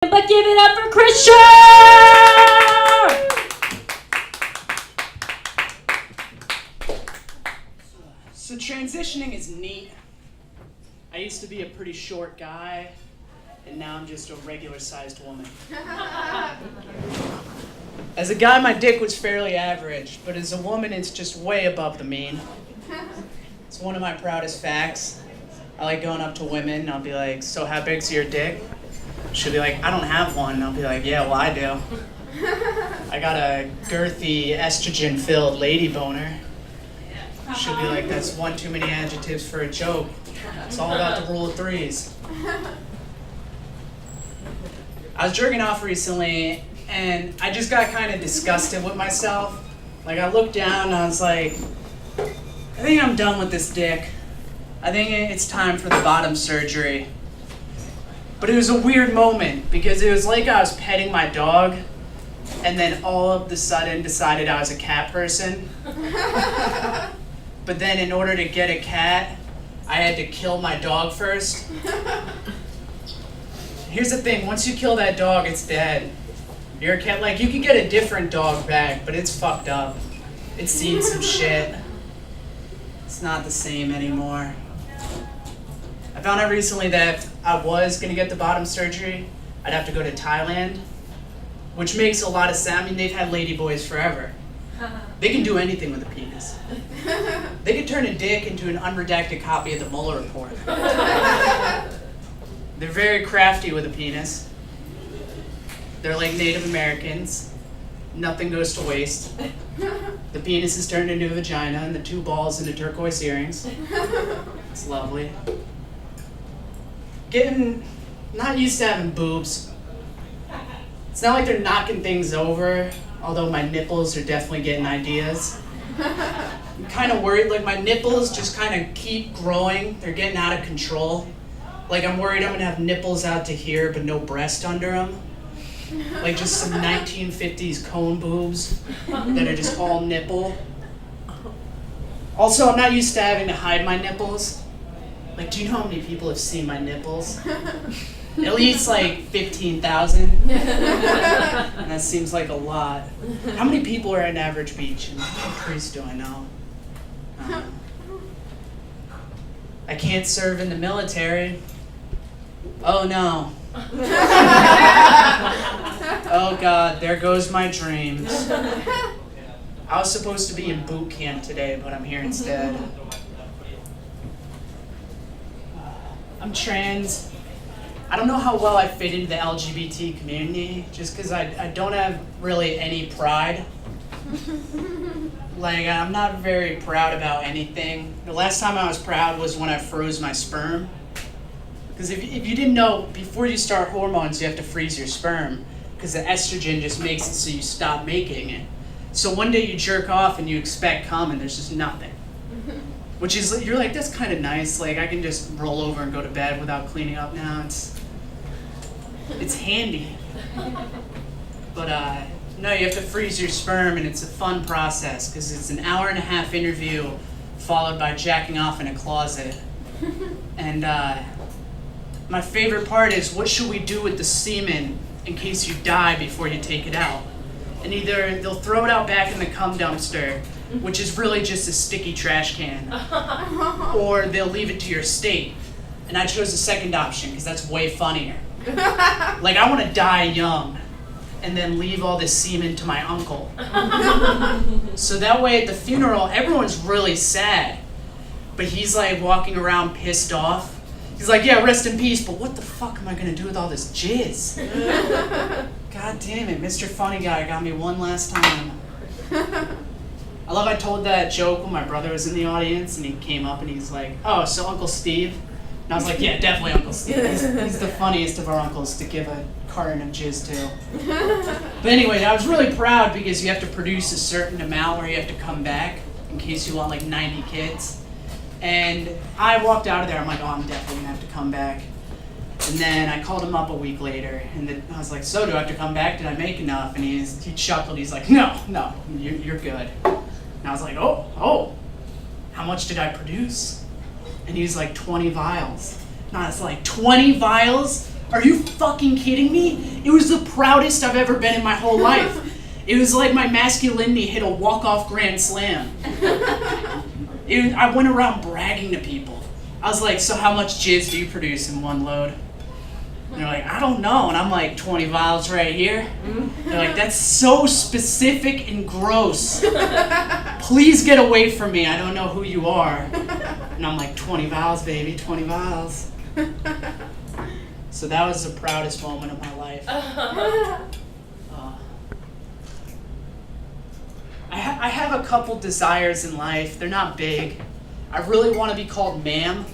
But give it up for Chris Shurr! So transitioning is neat. I used to be a pretty short guy, and now I'm just a regular-sized woman. As a guy, my dick was fairly average, but as a woman, it's just way above the mean. It's one of my proudest facts. I like going up to women, and I'll be like, so how big's your dick? She'll be like, I don't have one. And I'll be like, yeah, well, I do. I got a girthy, estrogen-filled lady boner. She'll be like, that's one too many adjectives for a joke. It's all about the rule of threes. I was jerking off recently, and I just got kind of disgusted with myself. Like, I looked down, and I was like, I think I'm done with this dick. I think it's time for the bottom surgery. But it was a weird moment, because it was like I was petting my dog, and then all of the sudden decided I was a cat person. But then in order to get a cat, I had to kill my dog first. Here's the thing, once you kill that dog, it's dead. You're a cat, like, you can get a different dog back, but it's fucked up. It's seen some shit. It's not the same anymore. I found out recently that if I was gonna get the bottom surgery, I'd have to go to Thailand, which makes a lot of sense. I mean, they've had ladyboys forever. They can do anything with a penis. They can turn a dick into an unredacted copy of the Mueller report. They're very crafty with a penis. They're like Native Americans. Nothing goes to waste. The penis is turned into a vagina and the two balls into turquoise earrings. It's lovely. Not used to having boobs. It's not like they're knocking things over, although my nipples are definitely getting ideas. I'm kind of worried, like my nipples just kind of keep growing. They're getting out of control. Like I'm worried I'm gonna have nipples out to here, but no breast under them. Like just some 1950s cone boobs that are just all nipple. Also, I'm not used to having to hide my nipples. Like, do you know how many people have seen my nipples? At least like 15,000. And that seems like a lot. How many people are at Average Beach? And what priest do I know? I can't serve in the military. Oh no. Oh God, there goes my dreams. I was supposed to be in boot camp today, but I'm here instead. I'm trans. I don't know how well I fit into the LGBT community, just because I don't have really any pride. Like, I'm not very proud about anything. The last time I was proud was when I froze my sperm. Because if you didn't know, before you start hormones, you have to freeze your sperm, because the estrogen just makes it so you stop making it. So one day you jerk off and you expect cum and there's just nothing. Which is, you're like, that's kind of nice. Like, I can just roll over and go to bed without cleaning up now. It's handy. But no, you have to freeze your sperm, and it's a fun process because it's an hour-and-a-half interview followed by jacking off in a closet. And my favorite part is, what should we do with the semen in case you die before you take it out? And either they'll throw it out back in the cum dumpster, which is really just a sticky trash can, or they'll leave it to your state. And I chose the second option because that's way funnier. Like, I want to die young and then leave all this semen to my uncle. So that way at the funeral, everyone's really sad, but he's like walking around pissed off. He's like, yeah, rest in peace, but what the fuck am I gonna do with all this jizz? God damn it, Mr. Funny Guy got me one last time. I love I told that joke when my brother was in the audience and he came up and he's like, oh, so Uncle Steve? And I was like, yeah, definitely Uncle Steve. He's the funniest of our uncles to give a carton of jizz to. But anyway, I was really proud because you have to produce a certain amount where you have to come back in case you want like 90 kids. And I walked out of there, I'm like, oh, I'm definitely gonna have to come back. And then I called him up a week later, and I was like, so do I have to come back? Did I make enough? And he chuckled, he's like, no, you're good. And I was like, oh, how much did I produce? And he was like, 20 vials. And I was like, 20 vials? Are you fucking kidding me? It was the proudest I've ever been in my whole life. It was like my masculinity hit a walk-off grand slam. I went around bragging to people. I was like, so how much jizz do you produce in one load? And they're like, I don't know. And I'm like, 20 vials right here. They're like, that's so specific and gross. Please get away from me. I don't know who you are. And I'm like, 20 vials, baby, 20 vials. So that was the proudest moment of my life. I have a couple desires in life. They're not big. I really want to be called ma'am.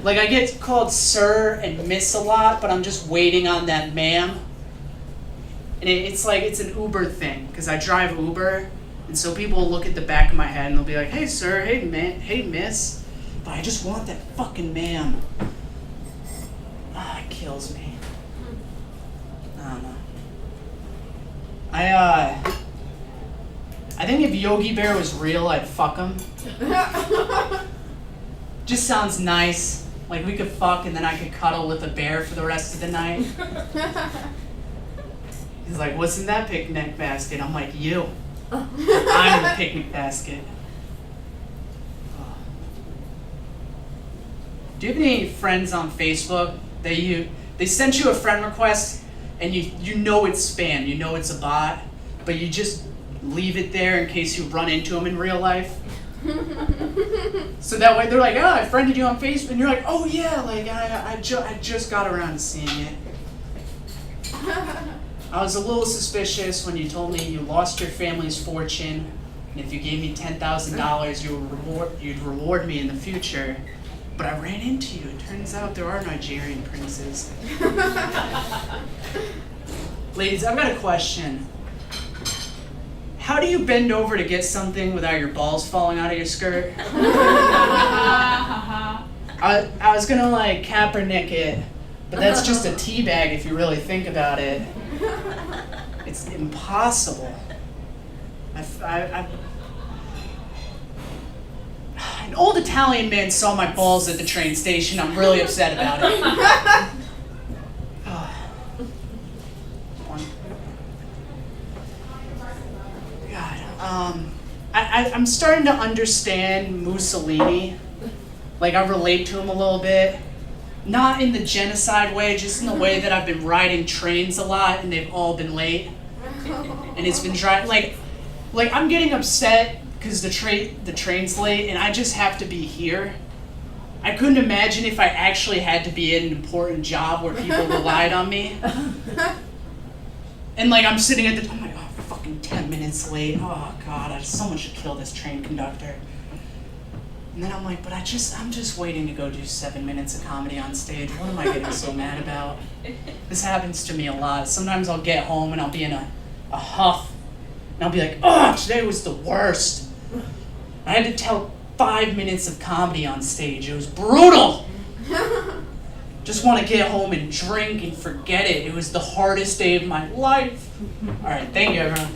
Like, I get called sir and miss a lot, but I'm just waiting on that ma'am. And it's like, it's an Uber thing, because I drive Uber, and so people will look at the back of my head and they'll be like, hey sir, hey man, hey miss. But I just want that fucking ma'am. It kills me. I don't know. I think if Yogi Bear was real, I'd fuck him. Just sounds nice. Like, we could fuck and then I could cuddle with a bear for the rest of the night. He's like, what's in that picnic basket? I'm like, you. I'm the picnic basket. Do you have any friends on Facebook that they sent you a friend request and you know it's spam, you know it's a bot, but you just leave it there in case you run into them in real life? So that way they're like, oh, I friended you on Facebook, and you're like, oh yeah, like I just got around to seeing it. I was a little suspicious when you told me you lost your family's fortune, and if you gave me $10,000, you'd reward me in the future. But I ran into you. It turns out there are Nigerian princes. Ladies, I've got a question. How do you bend over to get something without your balls falling out of your skirt? I was gonna like Kaepernick it, but that's just a tea bag if you really think about it. It's impossible. An old Italian man saw my balls at the train station. I'm really upset about it. I'm starting to understand Mussolini. Like, I relate to him a little bit. Not in the genocide way, just in the way that I've been riding trains a lot and they've all been late. And it's been driving, like I'm getting upset because the train's late and I just have to be here. I couldn't imagine if I actually had to be at an important job where people relied on me. And like, I'm sitting at the, I'm like, oh, fucking 10 minutes late. Oh God, someone should kill this train conductor. And then I'm like, but I'm just waiting to go do 7 minutes of comedy on stage. What am I getting so mad about? This happens to me a lot. Sometimes I'll get home and I'll be in a huff. And I'll be like, oh, today was the worst. I had to tell 5 minutes of comedy on stage. It was brutal. Just want to get home and drink and forget it. It was the hardest day of my life. All right, thank you, everyone.